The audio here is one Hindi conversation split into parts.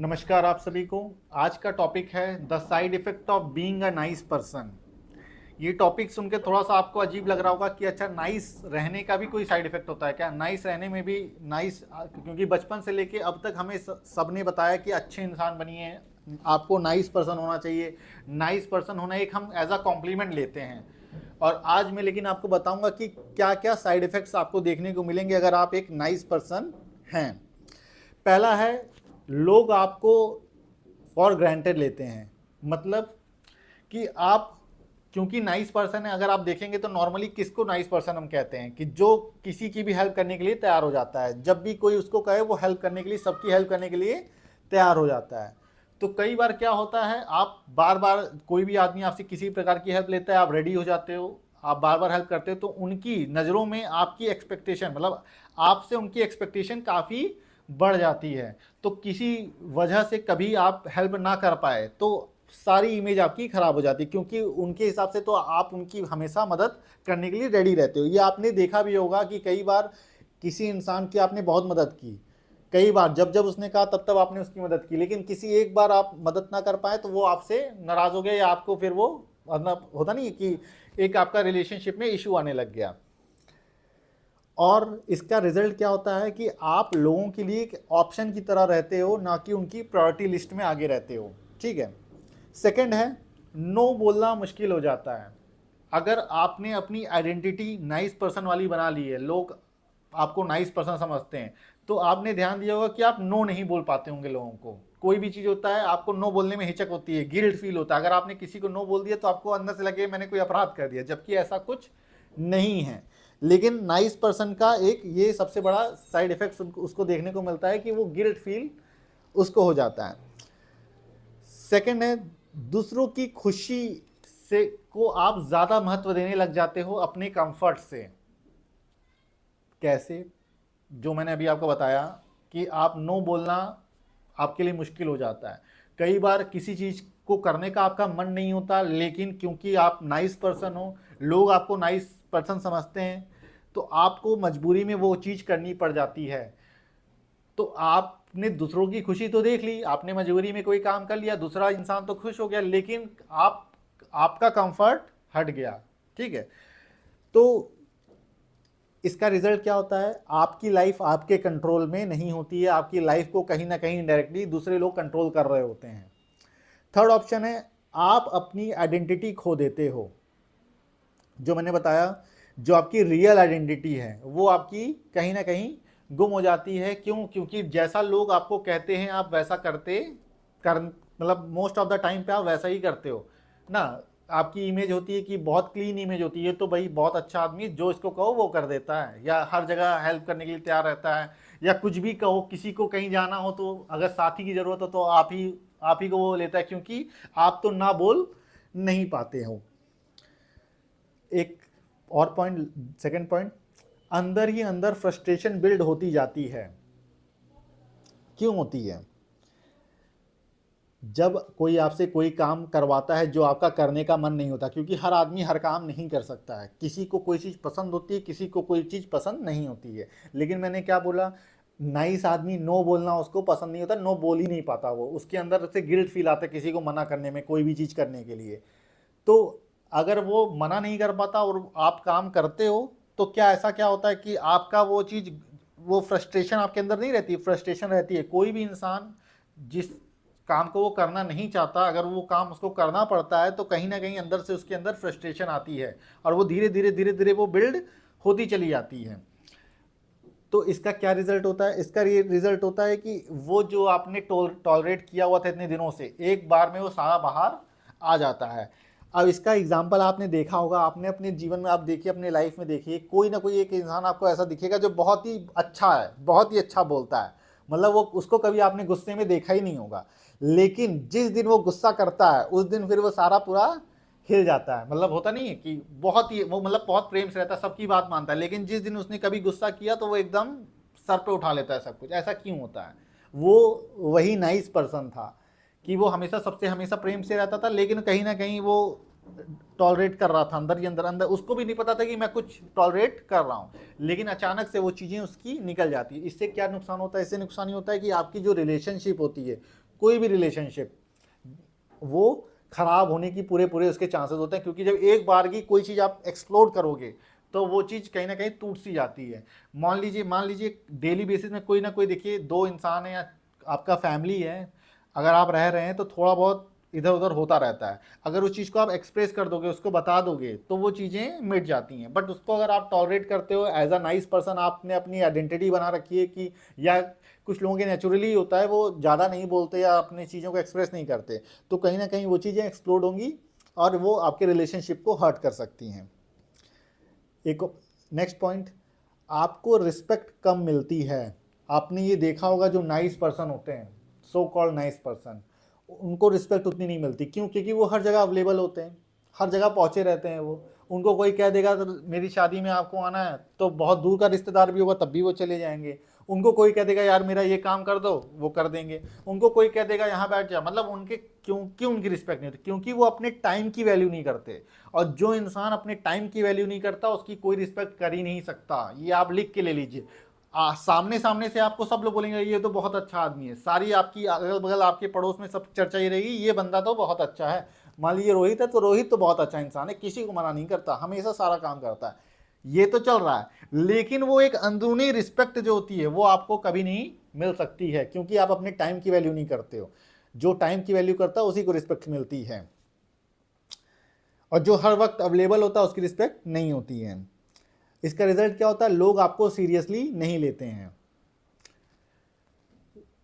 नमस्कार आप सभी को। आज का टॉपिक है the side effect of being a nice person. ये टॉपिक सुन के थोड़ा सा आपको अजीब लग रहा होगा कि अच्छा नाइस रहने का भी कोई साइड इफेक्ट होता है क्या? नाइस रहने में भी नाइस, क्योंकि बचपन से लेके अब तक हमें सबने बताया कि अच्छे इंसान बनिए, आपको नाइस पर्सन होना चाहिए। नाइस पर्सन होना एक हम एज अ कॉम्प्लीमेंट लेते हैं। और आज मैं लेकिन आपको बताऊंगा कि क्या क्या साइड इफेक्ट्स आपको देखने को मिलेंगे अगर आप एक नाइस पर्सन हैं। पहला है, लोग आपको फॉर ग्रांटेड लेते हैं। मतलब कि आप, क्योंकि नाइस पर्सन है, अगर आप देखेंगे तो नॉर्मली किसको नाइस पर्सन हम कहते हैं कि जो किसी की भी हेल्प करने के लिए तैयार हो जाता है। जब भी कोई उसको कहे वो हेल्प करने के लिए, सबकी हेल्प करने के लिए तैयार हो जाता है। तो कई बार क्या होता है, आप बार बार, कोई भी आदमी आपसे किसी प्रकार की हेल्प लेता है, आप रेडी हो जाते हो, आप बार बार हेल्प करते हो, तो उनकी नज़रों में आपकी एक्सपेक्टेशन, मतलब आपसे उनकी एक्सपेक्टेशन काफ़ी बढ़ जाती है। तो किसी वजह से कभी आप हेल्प ना कर पाए तो सारी इमेज आपकी खराब हो जाती है, क्योंकि उनके हिसाब से तो आप उनकी हमेशा मदद करने के लिए रेडी रहते हो। ये आपने देखा भी होगा कि कई बार किसी इंसान की आपने बहुत मदद की, कई बार जब जब उसने कहा तब तब आपने उसकी मदद की, लेकिन किसी एक बार आप मदद ना कर पाए तो वो आपसे नाराज हो गया, या आपको फिर वो, मतलब होता नहीं कि एक आपका रिलेशनशिप में इशू आने लग गया। और इसका रिजल्ट क्या होता है कि आप लोगों के लिए एक ऑप्शन की तरह रहते हो, ना कि उनकी प्रायोरिटी लिस्ट में आगे रहते हो। ठीक है। सेकंड है, नो बोलना मुश्किल हो जाता है। अगर आपने अपनी आइडेंटिटी नाइस पर्सन वाली बना ली है, लोग आपको नाइस पर्सन समझते हैं, तो आपने ध्यान दिया होगा कि आप नो नहीं बोल पाते होंगे लोगों को। कोई भी चीज़ होता है आपको नो बोलने में हिचक होती है, गिल्ट फील होता है। अगर आपने किसी को नो बोल दिया तो आपको अंदर से लगे मैंने कोई अपराध कर दिया, जबकि ऐसा कुछ नहीं है। लेकिन नाइस पर्सन का एक ये सबसे बड़ा साइड इफेक्ट उसको देखने को मिलता है कि वो गिल्ट फील उसको हो जाता है। सेकंड है, दूसरों की खुशी से को आप ज्यादा महत्व देने लग जाते हो अपने कंफर्ट से। कैसे? जो मैंने अभी आपको बताया कि आप नो बोलना आपके लिए मुश्किल हो जाता है। कई बार किसी चीज को करने का आपका मन नहीं होता, लेकिन क्योंकि आप नाइस पर्सन हो, लोग आपको नाइस पर्सन समझते हैं, तो आपको मजबूरी में वो चीज करनी पड़ जाती है। तो आपने दूसरों की खुशी तो देख ली, आपने मजबूरी में कोई काम कर लिया, दूसरा इंसान तो खुश हो गया, लेकिन आपका कंफर्ट हट गया। ठीक है। तो इसका रिजल्ट क्या होता है, आपकी लाइफ आपके कंट्रोल में नहीं होती है, आपकी लाइफ को कहीं ना कहीं डायरेक्टली दूसरे लोग कंट्रोल कर रहे होते हैं। थर्ड ऑप्शन है, आप अपनी आइडेंटिटी खो देते हो। जो मैंने बताया, जो आपकी रियल आइडेंटिटी है वो आपकी कहीं ना कहीं गुम हो जाती है। क्यों? क्योंकि जैसा लोग आपको कहते हैं आप वैसा करते कर मतलब मोस्ट ऑफ द टाइम पे आप वैसा ही करते हो ना। आपकी इमेज होती है कि बहुत क्लीन इमेज होती है, तो भाई बहुत अच्छा आदमी, जो इसको कहो वो कर देता है, या हर जगह हेल्प करने के लिए तैयार रहता है, या कुछ भी कहो, किसी को कहीं जाना हो तो अगर साथी की जरूरत हो तो आप ही को वो लेता है, क्योंकि आप तो ना बोल नहीं पाते हो। एक और पॉइंट, सेकंड पॉइंट, अंदर ही अंदर फ्रस्ट्रेशन बिल्ड होती जाती है। क्यों होती है? जब कोई आपसे कोई काम करवाता है जो आपका करने का मन नहीं होता, क्योंकि हर आदमी हर काम नहीं कर सकता है, किसी को कोई चीज़ पसंद होती है, किसी को कोई चीज़ पसंद नहीं होती है। लेकिन मैंने क्या बोला, नाइस आदमी नो बोलना उसको पसंद नहीं होता, नो बोल ही नहीं पाता, वो उसके अंदर से गिल्ट फील आता है किसी को मना करने में, कोई भी चीज़ करने के लिए। तो अगर वो मना नहीं कर पाता और आप काम करते हो, तो क्या ऐसा क्या होता है कि आपका वो चीज़, वो फ्रस्ट्रेशन आपके अंदर नहीं रहती, फ्रस्ट्रेशन रहती है। कोई भी इंसान जिस काम को वो करना नहीं चाहता, अगर वो काम उसको करना पड़ता है तो कहीं ना कहीं अंदर से उसके अंदर फ्रस्ट्रेशन आती है, और वो धीरे धीरे धीरे धीरे वो बिल्ड होती चली जाती है। तो इसका क्या रिजल्ट होता है? इसका ये रिजल्ट होता है कि वो जो आपने टॉलरेट किया हुआ था इतने दिनों से, एक बार में वो सारा बाहर आ जाता है। अब इसका एग्जाम्पल आपने देखा होगा, आपने अपने जीवन में आप देखिए, अपने लाइफ में देखिए, कोई ना कोई एक इंसान आपको ऐसा दिखेगा जो बहुत ही अच्छा है, बहुत ही अच्छा बोलता है, मतलब वो, उसको कभी आपने गुस्से में देखा ही नहीं होगा, लेकिन जिस दिन वो गुस्सा करता है उस दिन फिर वो सारा पूरा हिल जाता है। मतलब होता नहीं है कि बहुत ही वो, मतलब बहुत प्रेम से रहता है, सबकी बात मानता है, लेकिन जिस दिन उसने कभी गुस्सा किया तो वो एकदम सर पे उठा लेता है सब कुछ। ऐसा क्यों होता है? वो वही नाइस पर्सन था कि वो हमेशा सबसे हमेशा प्रेम से रहता था, लेकिन कहीं ना कहीं वो टॉलरेट कर रहा था अंदर ही अंदर अंदर, उसको भी नहीं पता था कि मैं कुछ टॉलरेट कर रहा हूँ, लेकिन अचानक से वो चीज़ें उसकी निकल जाती है। इससे क्या नुकसान होता है? इससे नुकसान ये होता है कि आपकी जो रिलेशनशिप होती है कोई भी रिलेशनशिप वो खराब होने की पूरे पूरे उसके चांसेस होते हैं, क्योंकि जब एक बार की कोई चीज़ आप एक्सप्लोर करोगे तो वो चीज़ कहीं ना कहीं टूट सी जाती है। मान लीजिए डेली बेसिस में कोई ना कोई, देखिए दो इंसान है या आपका फैमिली है, अगर आप रह रहे हैं तो थोड़ा बहुत इधर उधर होता रहता है। अगर उस चीज़ को आप एक्सप्रेस कर दोगे, उसको बता दोगे, तो वो चीज़ें मिट जाती हैं। बट उसको अगर आप टॉलरेट करते हो एज अ नाइस पर्सन, आपने अपनी आइडेंटिटी बना रखी है कि, या कुछ लोगों के नेचुरली होता है वो ज़्यादा नहीं बोलते या अपनी चीज़ों को एक्सप्रेस नहीं करते, तो कहीं ना कहीं वो चीज़ें एक्सप्लोड होंगी और वो आपके रिलेशनशिप को हर्ट कर सकती हैं। एक नेक्स्ट पॉइंट, आपको रिस्पेक्ट कम मिलती है। आपने ये देखा होगा जो नाइस पर्सन होते हैं, सो कॉल्ड नाइस पर्सन, उनको रिस्पेक्ट उतनी नहीं मिलती। क्यों? क्योंकि वो हर जगह अवेलेबल होते हैं, हर जगह पहुंचे रहते हैं। वो उनको कोई कह देगा तो मेरी शादी में आपको आना है, तो बहुत दूर का रिश्तेदार भी होगा तब भी वो चले जाएंगे। उनको कोई कह देगा यार मेरा ये काम कर दो, वो कर देंगे। उनको कोई कह देगा यहाँ बैठ जा, मतलब उनके क्यों उनकी रिस्पेक्ट नहीं होती? क्योंकि वो अपने टाइम की वैल्यू नहीं करते। और जो इंसान अपने टाइम की वैल्यू नहीं करता उसकी कोई रिस्पेक्ट कर ही नहीं सकता। ये आप लिख के ले लीजिए। सामने सामने से आपको सब लोग बोलेंगे ये तो बहुत अच्छा आदमी है, सारी आपकी अगल बगल आपके पड़ोस में सब चर्चा ही रहेगी, ये बंदा तो बहुत अच्छा है। मान लीजिए रोहित है तो रोहित तो बहुत अच्छा इंसान है, किसी को मना नहीं करता, हमेशा सारा काम करता है, ये तो चल रहा है। लेकिन वो एक अंदरूनी रिस्पेक्ट जो होती है वो आपको कभी नहीं मिल सकती है, क्योंकि आप अपने टाइम की वैल्यू नहीं करते हो। जो टाइम की वैल्यू करता है उसी को रिस्पेक्ट मिलती है, और जो हर वक्त अवेलेबल होता है उसकी रिस्पेक्ट नहीं होती है। इसका रिजल्ट क्या होता है? लोग आपको सीरियसली नहीं लेते हैं।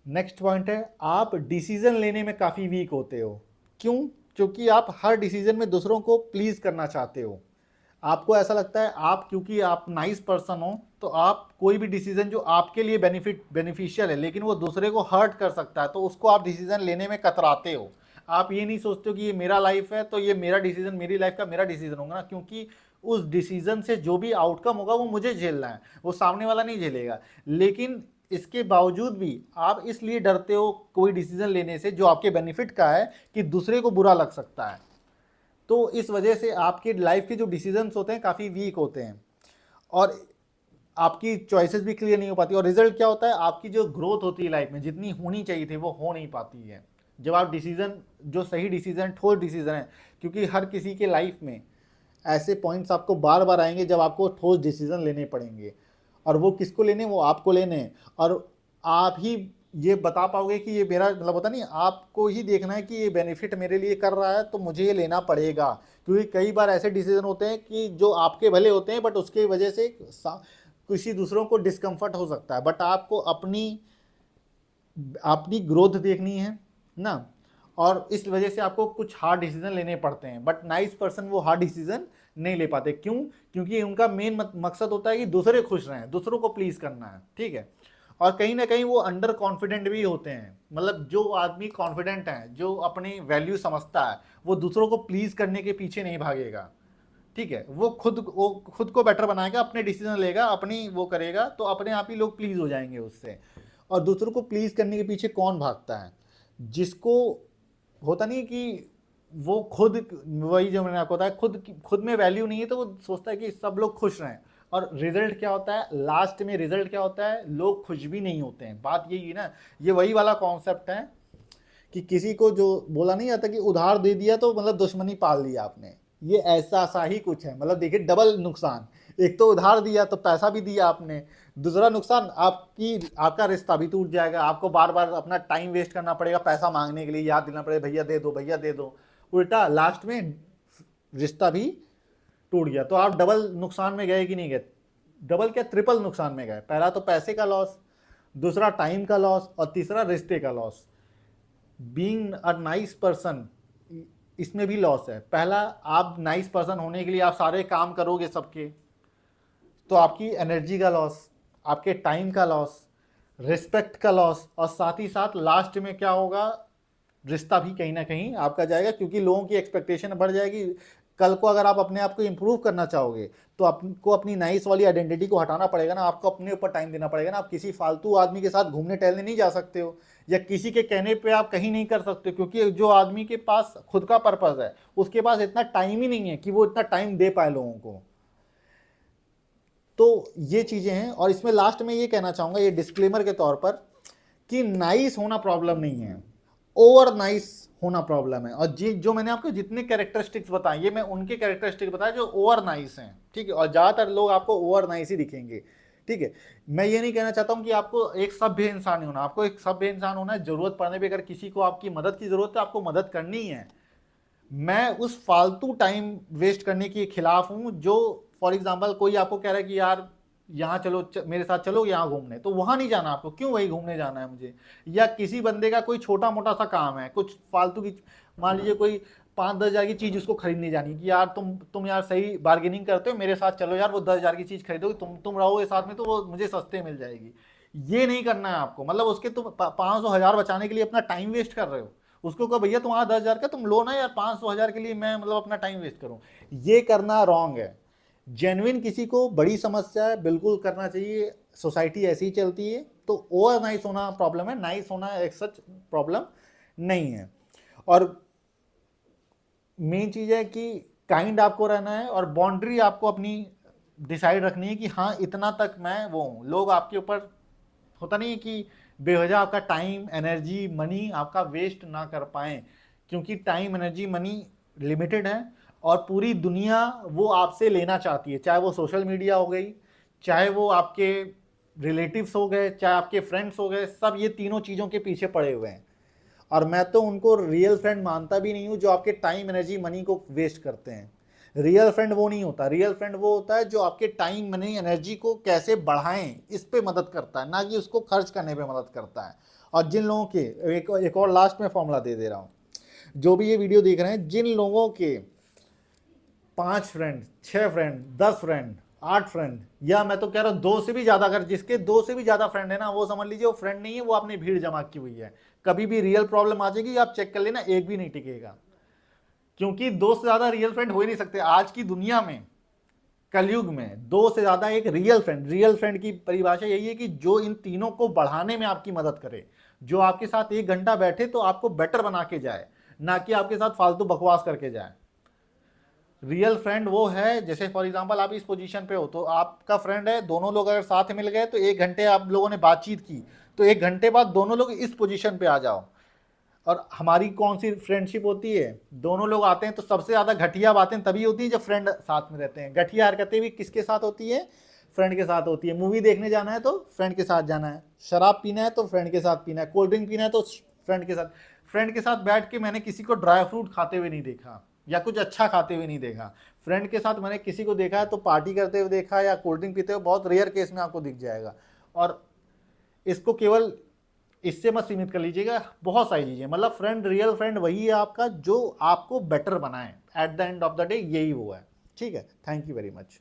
नेक्स्ट पॉइंट है, आप डिसीजन लेने में काफ़ी वीक होते हो। क्यों? क्योंकि आप हर डिसीजन में दूसरों को प्लीज़ करना चाहते हो। आपको ऐसा लगता है आप, क्योंकि आप नाइस पर्सन हो, तो आप कोई भी डिसीजन जो आपके लिए बेनिफिशियल है लेकिन वो दूसरे को हर्ट कर सकता है, तो उसको आप डिसीजन लेने में कतराते हो। आप ये नहीं सोचते हो कि ये मेरा लाइफ है तो ये मेरा डिसीजन, मेरी लाइफ का मेरा डिसीजन होगा ना, क्योंकि उस डिसीजन से जो भी आउटकम होगा वो मुझे झेलना है, वो सामने वाला नहीं झेलेगा। लेकिन इसके बावजूद भी आप इसलिए डरते हो कोई डिसीजन लेने से जो आपके बेनिफिट का है, कि दूसरे को बुरा लग सकता है। तो इस वजह से आपकी लाइफ के जो डिसीजंस होते हैं काफ़ी वीक होते हैं, और आपकी चॉइसेस भी क्लियर नहीं हो पाती। और रिजल्ट क्या होता है? आपकी जो ग्रोथ होती है लाइफ में, जितनी होनी चाहिए थी वो हो नहीं पाती है। जब आप डिसीजन, जो सही डिसीजन, ठोस डिसीजन है, क्योंकि हर किसी के लाइफ में ऐसे पॉइंट्स आपको बार बार आएंगे जब आपको ठोस डिसीजन लेने पड़ेंगे, और वो किसको लेने? वो आपको लेने हैं। और आप ही ये बता पाओगे कि ये मेरा, मतलब होता नहीं, आपको ही देखना है कि ये बेनिफिट मेरे लिए कर रहा है तो मुझे ये लेना पड़ेगा। क्योंकि कई बार ऐसे डिसीजन होते हैं कि जो आपके भले होते हैं बट उसके वजह से किसी दूसरों को डिस्कम्फर्ट हो सकता है। बट आपको अपनी अपनी ग्रोथ देखनी है ना, और इस वजह से आपको कुछ हार्ड डिसीजन लेने पड़ते हैं। बट नाइस पर्सन वो हार्ड डिसीजन नहीं ले पाते। क्यों? क्योंकि उनका मेन मकसद होता है कि दूसरे खुश रहें, दूसरों को प्लीज करना है, ठीक है। और कहीं ना कहीं वो अंडर कॉन्फिडेंट भी होते हैं। मतलब जो आदमी कॉन्फिडेंट है, जो अपनी वैल्यू समझता है, वो दूसरों को प्लीज करने के पीछे नहीं भागेगा, ठीक है। वो खुद को बेटर बनाएगा, अपने डिसीजन लेगा, अपनी वो करेगा, तो अपने आप ही लोग प्लीज हो जाएंगे उससे। और दूसरों को प्लीज करने के पीछे कौन भागता है? जिसको होता नहीं कि वो खुद, वही जो मैंने आपको बताया, खुद में वैल्यू नहीं है, तो वो सोचता है कि सब लोग खुश रहें। और रिजल्ट क्या होता है? लास्ट में रिजल्ट क्या होता है? लोग खुश भी नहीं होते हैं। बात यही है ना, ये वही वाला कॉन्सेप्ट है कि किसी को जो बोला नहीं जाता कि उधार दे दिया तो मतलब दुश्मनी पाल लिया आपने, ये ऐसा सा ही कुछ है। मतलब देखिए, डबल नुकसान, एक तो उधार दिया तो पैसा भी दिया आपने, दूसरा नुकसान आपका रिश्ता भी टूट जाएगा। आपको बार बार अपना टाइम वेस्ट करना पड़ेगा पैसा मांगने के लिए, याद दिलाना पड़ेगा भैया दे दो, भैया दे दो। उल्टा लास्ट में रिश्ता भी टूट गया। तो आप डबल नुकसान में गए कि नहीं गए? डबल क्या, ट्रिपल नुकसान में गए। पहला तो पैसे का लॉस, दूसरा टाइम का लॉस, और तीसरा रिश्ते का loss. Being a nice person, इसमें भी लॉस है। पहला, आप नाइस पर्सन होने के लिए आप सारे काम करोगे सबके, तो आपकी एनर्जी का लॉस, आपके टाइम का लॉस, रिस्पेक्ट का लॉस, और साथ ही साथ लास्ट में क्या होगा? रिश्ता भी कहीं ना कहीं आपका जाएगा, क्योंकि लोगों की एक्सपेक्टेशन बढ़ जाएगी। कल को अगर आप अपने आप को इम्प्रूव करना चाहोगे तो आपको अपनी नाइस वाली आइडेंटिटी को हटाना पड़ेगा ना, आपको अपने ऊपर टाइम देना पड़ेगा ना। आप किसी फालतू आदमी के साथ घूमने टहलने नहीं जा सकते हो, या किसी के कहने पे आप कहीं नहीं कर सकते, क्योंकि जो आदमी के पास खुद का पर्पस है उसके पास इतना टाइम ही नहीं है कि वो इतना टाइम दे पाए लोगों को। तो ये चीजें हैं। और इसमें लास्ट में ये कहना चाहूंगा, ये डिस्क्लेमर के तौर पर, कि नाइस होना प्रॉब्लम नहीं है, ओवर नाइस होना प्रॉब्लम है। और जो मैंने आपको जितने कैरेक्टरिस्टिक्स बताए ये मैं उनके कैरेक्टरिस्टिक्स बताए जो ओवर नाइस हैं, ठीक है। और ज़्यादातर लोग आपको ओवर नाइस ही दिखेंगे, ठीक है। मैं ये नहीं कहना चाहता हूँ कि आपको एक सभ्य इंसान ही होना, आपको एक सभ्य इंसान होना है। जरूरत पड़ने पे अगर किसी को आपकी मदद की जरूरत है, आपको मदद करनी है। मैं उस फालतू टाइम वेस्ट करने के खिलाफ हूं जो, फॉर एग्जाम्पल कोई आपको कह रहा है कि यार यहाँ चलो, मेरे साथ चलो यहाँ घूमने, तो वहां नहीं जाना आपको, क्यों वही घूमने जाना है मुझे। या किसी बंदे का कोई छोटा मोटा सा काम है, कुछ फालतू की, मान लीजिए कोई 5-10 हज़ार की चीज उसको खरीदने जानी कि यार तुम यार सही बार्गेनिंग करते हो, मेरे साथ चलो यार, वो 10 हज़ार की चीज खरीदोगे, तुम रहोगे साथ में तो वो मुझे सस्ते मिल जाएगी। ये नहीं करना है आपको, मतलब उसके तुम 500-1000 बचाने के लिए अपना टाइम वेस्ट कर रहे हो। उसको कहो भैया तुम्हारा 10 हज़ार का तुम लो ना यार, 500-1000 के लिए मैं मतलब अपना टाइम वेस्ट करूं, ये करना रॉन्ग है। जेन्युइन किसी को बड़ी समस्या है, बिल्कुल करना चाहिए, सोसाइटी ऐसी ही चलती है। तो ओवर नाइस होना प्रॉब्लम है, नाइस होना एक सच प्रॉब्लम नहीं है। और मेन चीज है कि काइंड आपको रहना है, और बाउंड्री आपको अपनी डिसाइड रखनी है कि हाँ इतना तक मैं वो हूँ। लोग आपके ऊपर, होता नहीं है कि बेवजह आपका टाइम एनर्जी मनी आपका वेस्ट ना कर पाए, क्योंकि टाइम एनर्जी मनी लिमिटेड है, और पूरी दुनिया वो आपसे लेना चाहती है। चाहे वो सोशल मीडिया हो गई, चाहे वो आपके रिलेटिव्स हो गए, चाहे आपके फ्रेंड्स हो गए, सब ये तीनों चीज़ों के पीछे पड़े हुए हैं। और मैं तो उनको रियल फ्रेंड मानता भी नहीं हूँ जो आपके टाइम एनर्जी मनी को वेस्ट करते हैं। रियल फ्रेंड वो नहीं होता, रियल फ्रेंड वो होता है जो आपके टाइम मनी एनर्जी को कैसे बढ़ाएं इस पे मदद करता है, ना कि उसको खर्च करने पे मदद करता है। और जिन लोगों के, एक और लास्ट में फॉर्मूला दे रहा हूँ, जो भी ये वीडियो देख रहे हैं, जिन लोगों के 5 फ्रेंड, 6 फ्रेंड, 10 फ्रेंड, 8 फ्रेंड, या मैं तो कह रहा हूँ 2 से भी ज्यादा, अगर जिसके 2 से भी ज्यादा फ्रेंड है ना, वो समझ लीजिए वो फ्रेंड नहीं है, वो आपने भीड़ जमा की हुई है। कभी भी रियल प्रॉब्लम आ जाएगी, आप चेक कर लेना, एक भी नहीं टिकेगा। क्योंकि 2 से ज्यादा रियल फ्रेंड हो ही नहीं सकते आज की दुनिया में, कलयुग में। 2 से ज्यादा एक रियल फ्रेंड की परिभाषा यही है कि जो इन तीनों को बढ़ाने में आपकी मदद करे, जो आपके साथ 1 घंटा बैठे तो आपको बेटर बना के जाए, ना कि आपके साथ फालतू बकवास करके जाए। रियल फ्रेंड वो है, जैसे फॉर एग्जांपल आप इस पोजीशन पे हो, तो आपका फ्रेंड है, दोनों लोग अगर साथ मिल गए तो 1 घंटे आप लोगों ने बातचीत की, तो 1 घंटे बाद दोनों लोग इस पोजीशन पे आ जाओ। और हमारी कौन सी फ्रेंडशिप होती है, दोनों लोग आते हैं तो सबसे ज़्यादा घटिया बातें तभी होती हैं जब फ्रेंड साथ में रहते हैं। घटिया हरकतें भी किसके साथ होती है, फ्रेंड के साथ होती है। मूवी देखने जाना है तो फ्रेंड के साथ जाना है, शराब पीना है तो फ्रेंड के साथ पीना है, कोल्ड ड्रिंक पीना है तो फ्रेंड के साथ। फ्रेंड के साथ बैठ के मैंने किसी को ड्राई फ्रूट खाते हुए नहीं देखा, या कुछ अच्छा खाते हुए नहीं देखा। फ्रेंड के साथ मैंने किसी को देखा है तो पार्टी करते हुए देखा, या कोल्ड ड्रिंक पीते हुए, बहुत रेयर केस में आपको दिख जाएगा। और इसको केवल इससे मत सीमित कर लीजिएगा, बहुत सारी चीजें, मतलब फ्रेंड, रियल फ्रेंड वही है आपका जो आपको बेटर बनाए, at the end of the day यही वो है। ठीक है, थैंक यू वेरी मच।